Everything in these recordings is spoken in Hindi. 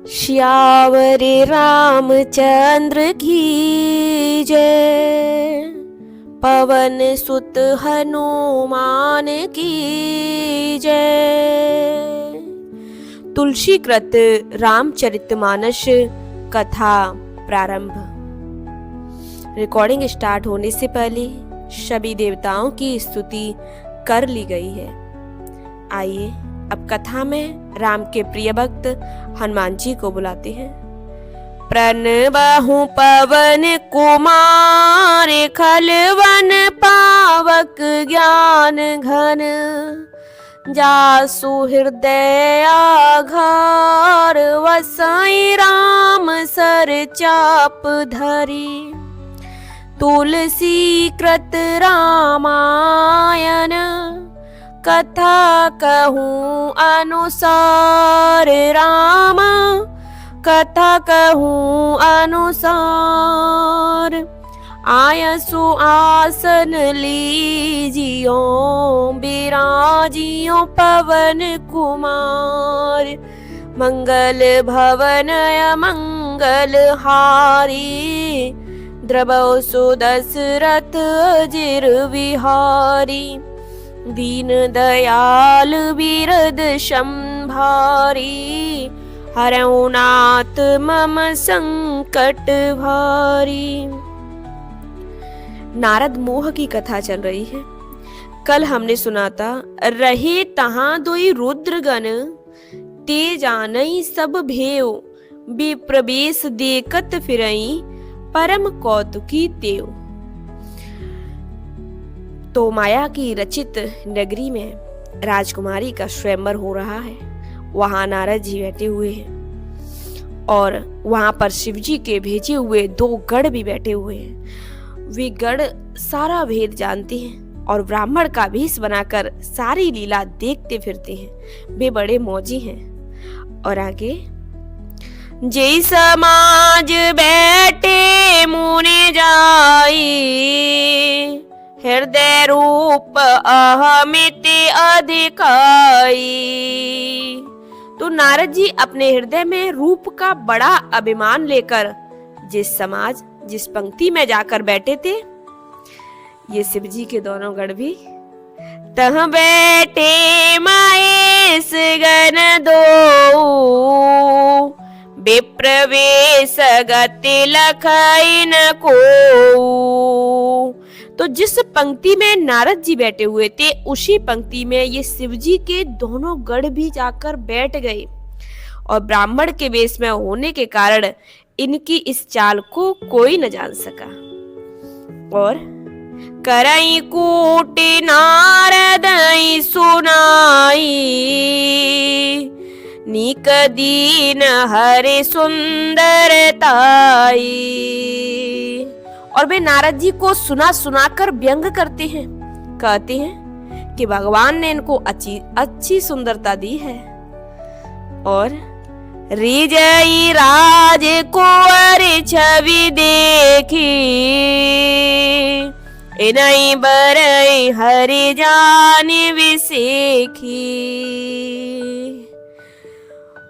श्यावरे रामचंद्र की जय, पवन सुत हनुमान की जय। तुलसी कृत रामचरितमानस कथा प्रारंभ। रिकॉर्डिंग स्टार्ट होने से पहले सभी देवताओं की स्तुति कर ली गई है। आइए अब कथा में राम के प्रिय भक्त हनुमान जी को बुलाते हैं। प्रणबहु पवन कुमार, खलवन पावक ज्ञान घन, जासु हृदय आघार, वसई राम सर चाप धरी। तुलसी कृत रामायण, कथा कहूँ अनुसार राम, कथा कहूँ अनुसार। आयसु आसन लीजियो, बिराजियो पवन कुमार। मंगल भवन मंगल हारी, द्रवौ सुदशरथ अजिर विहारी। दीन दयाल बिरद संभारी, हरऊ नाथ मम संकट भारी। नारद मोह की कथा चल रही है। कल हमने सुना था, रहे तहां दोई रुद्रगण, ते जानई सब भेव, विप्रवेश देखत फिरई, परम कौतुकी तेव। तो माया की रचित नगरी में राजकुमारी का स्वयंवर हो रहा है। वहां नारद जी बैठे हुए हैं और वहां पर शिव जी के भेजे हुए 2 गढ़ भी बैठे हुए हैं। वे गढ़ सारा भेद जानते हैं और ब्राह्मण का भेष बनाकर सारी लीला देखते फिरते हैं। वे बड़े मौजी हैं। और आगे, जय समाज बैठे मुने जाई, हृदय रूप अहमित अधिकाई। तो नारद जी अपने हृदय में रूप का बड़ा अभिमान लेकर जिस समाज, जिस पंक्ति में जाकर बैठे थे, ये शिव जी के दोनों गढ़ भी। तह बैठे महेश गण दो, विप्रवेश गति लखई न को। तो जिस पंक्ति में नारद जी बैठे हुए थे, उसी पंक्ति में ये शिव जी के दोनों गढ़ भी जाकर बैठ गए। और ब्राह्मण के वेश में होने के कारण इनकी इस चाल को कोई न जान सका। और करई कूटी नारद सुनाई, नीक दीन हरे सुंदरताई। और वे नारद जी को सुना सुनाकर व्यंग करते हैं। कहते हैं कि भगवान ने इनको अच्छी सुंदरता दी है। और रिजई राज कुंवर छवि देखी, इनई बरई हरि जान विसेखी।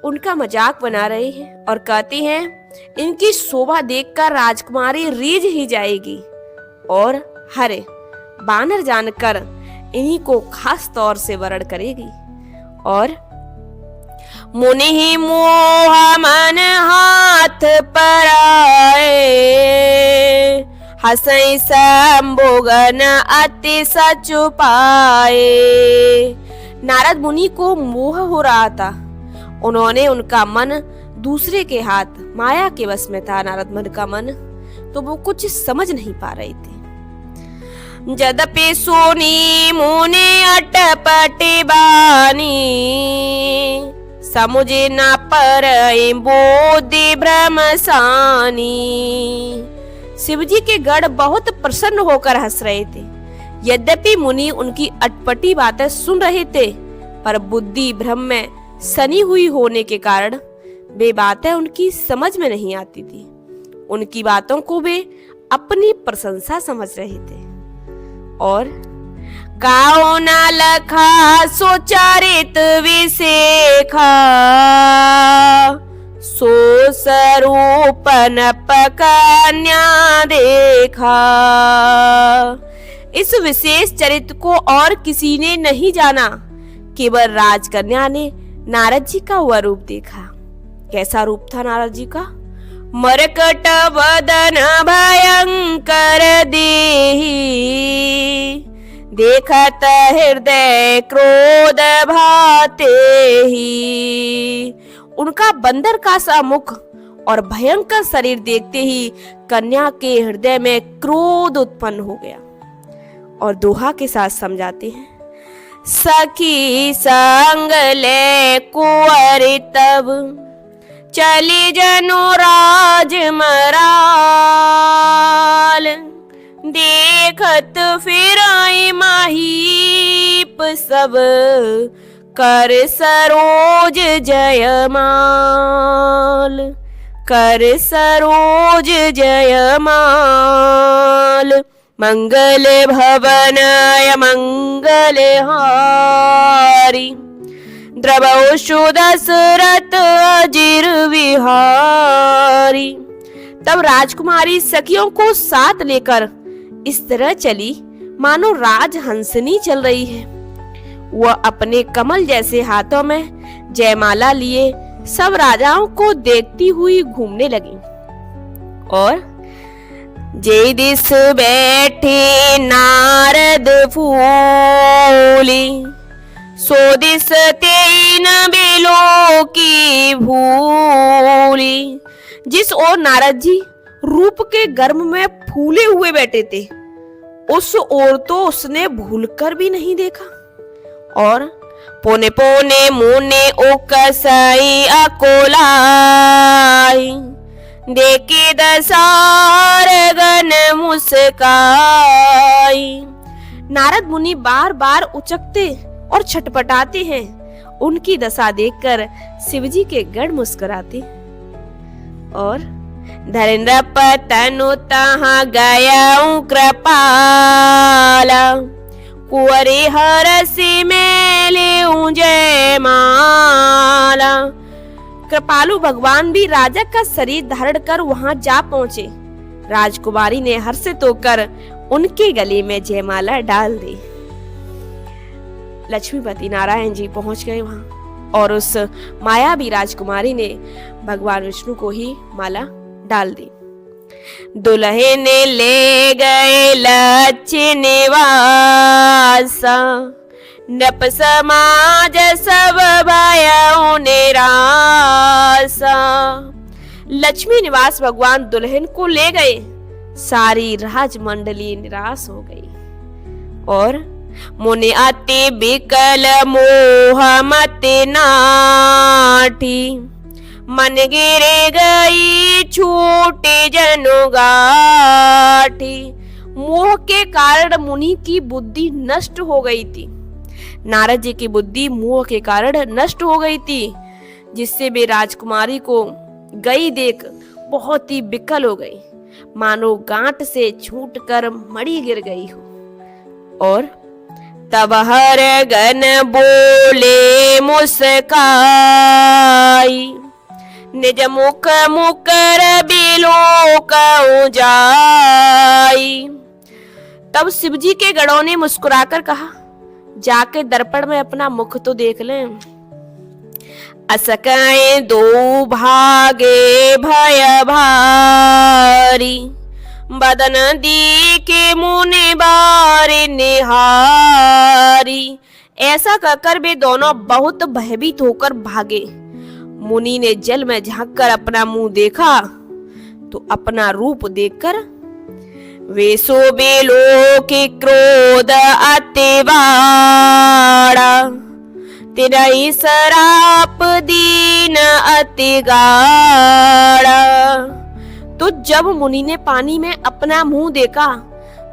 उनका मजाक बना रहे हैं और कहते हैं, इनकी शोभा देखकर राजकुमारी रीझ ही जाएगी। और हरे बानर जानकर इन्हीं को खास तौर से वरण करेगी। और मुनि ही मोह मन हाथ पर आए, हसई संभोगन अति सचु पाए। नारद मुनि को मोह हो रहा था। उन्होंने उनका मन दूसरे के हाथ, माया के वश में था नारद मन का मन, तो वो कुछ समझ नहीं पा रहे थे। जदपि सोनी मुने अटपटे बानी, समुझे न परई बोधि भ्रमसानी। शिवजी के गढ़ बहुत प्रसन्न होकर हंस रहे थे। यद्यपि मुनि उनकी अटपटी बातें सुन रहे थे, पर बुद्धि भ्रम में सनी हुई होने के कारण वे बातें उनकी समझ में नहीं आती थी। उनकी बातों को वे अपनी प्रशंसा समझ रहे थे। और काओ ना लखा सोचारित विसेखा, सो नप कन्या देखा। इस विशेष चरित्र को और किसी ने नहीं जाना, केवल राजकन्या ने नारद जी का वह रूप देखा। कैसा रूप था नारद जी का? मरकट वदन भयंकर देहि, देखत हृदय क्रोध भाते ही। उनका बंदर का सा मुख और भयंकर शरीर देखते ही कन्या के हृदय में क्रोध उत्पन्न हो गया। और दोहा के साथ समझाते हैं, सखी संग ले कुंवर तब, चली जनु राज मराल। देखत फिराई महीप सब, कर सरोज जयमाल। कर सरोज जयमाल। मंगल भवन मंगल हारी, द्रवशु दशरथ अजिर विहारी। तब राजकुमारी सखियों को साथ लेकर इस तरह चली मानो राजहंसनी चल रही है। वह अपने कमल जैसे हाथों में जयमाला लिए सब राजाओं को देखती हुई घूमने लगी। और जे दिस बैठे नारद फूली, सो दिस तेन बेलो की भूली। जिस ओर नारद जी रूप के गर्भ में फूले हुए बैठे थे, उस ओर तो उसने भूलकर भी नहीं देखा। और पोने पोने मुने ओ कसई अकोलाई, देखे दसार गन मुस्काई। नारद मुनि बार बार उचकते और छटपटाते हैं। उनकी दशा देखकर शिवजी के गण मुस्कुराते। और धरेंद्र पतनु तहाँ गया कृपाला, कुंवरे हरसि मेले जय माला। कृपालु भगवान भी राजा का शरीर धारण कर वहां जा पहुंचे। राजकुमारी ने हर्षित होकर उनके गले में जयमाला डाल दी। लक्ष्मीपति नारायण जी पहुंच गए वहां, और उस मायावी राजकुमारी ने भगवान विष्णु को ही माला डाल दी। दुल्हे ने ले गए लक्ष्य निवासा, नप समाज सब भयउ निरासा। लक्ष्मी निवास भगवान दुल्हन को ले गए। सारी राजमंडली निराश हो गई। और मुनि अति बिकल मोह मत नाठी, मन गिरे गई छूटे जनु गाठी। मोह के कारण मुनि की बुद्धि नष्ट हो गई थी। नारद जी की बुद्धि मोह के कारण नष्ट हो गई थी, जिससे वे राजकुमारी को गई देख बहुत ही विकल हो गई, मानो गांठ से छूटकर मड़ी गिर गई हो। और तब हर गन बोले मुस्काई, निज मुख मुकर बिलोक जाई। तब शिवजी के गणों ने मुस्कुराकर कहा, जाके दर्पण में अपना मुख तो देख लें। असकए दो भागे भय भारी, बदन दीके मुनि बारे निहारी। ऐसा कहकर वे दोनों बहुत भयभीत होकर भागे। मुनि ने जल में झांककर अपना मुंह देखा तो अपना रूप देखकर वे सो बेलो के क्रोध अतिवाड़ा, तेरा सराप दीन अति गाड़ा। तो जब मुनि ने पानी में अपना मुंह देखा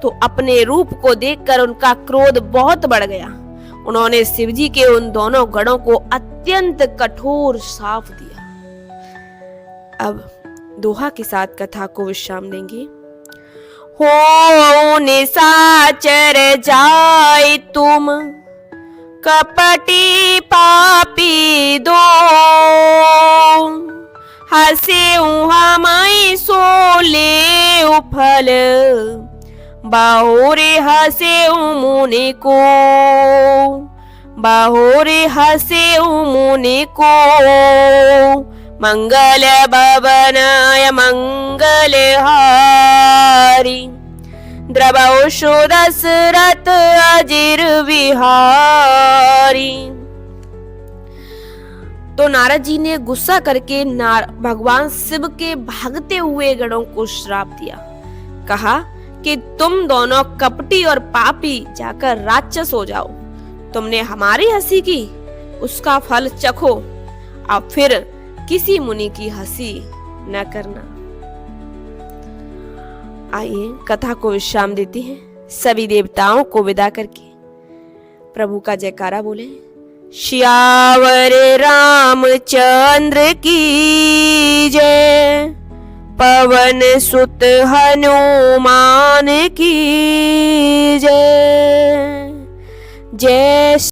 तो अपने रूप को देखकर उनका क्रोध बहुत बढ़ गया। उन्होंने शिवजी के उन दोनों गणों को अत्यंत कठोर शाप दिया। अब दोहा के साथ कथा को विश्राम देंगे। हो निशाचर जाय तुम, कपटी पापी दो, हसे हमई फल, बाहोरे हसे मुनि को, बाहोरे हसे मुनि को, मंगल भवनाय मंगल हारी, द्रवशो दशरथ अजिर विहारी। तो नारद जी ने गुस्सा करके भगवान शिव के भागते हुए गणों को श्राप दिया। कहा कि तुम दोनों कपटी और पापी जाकर राक्षस हो जाओ। तुमने हमारी हंसी की, उसका फल चखो। अब फिर किसी मुनि की हंसी न करना। आइए कथा को विश्राम देते हैं। सभी देवताओं को विदा करके प्रभु का जयकारा बोले। श्यावर रामचंद्र की जय, पवन सुत हनुमान की जय। जय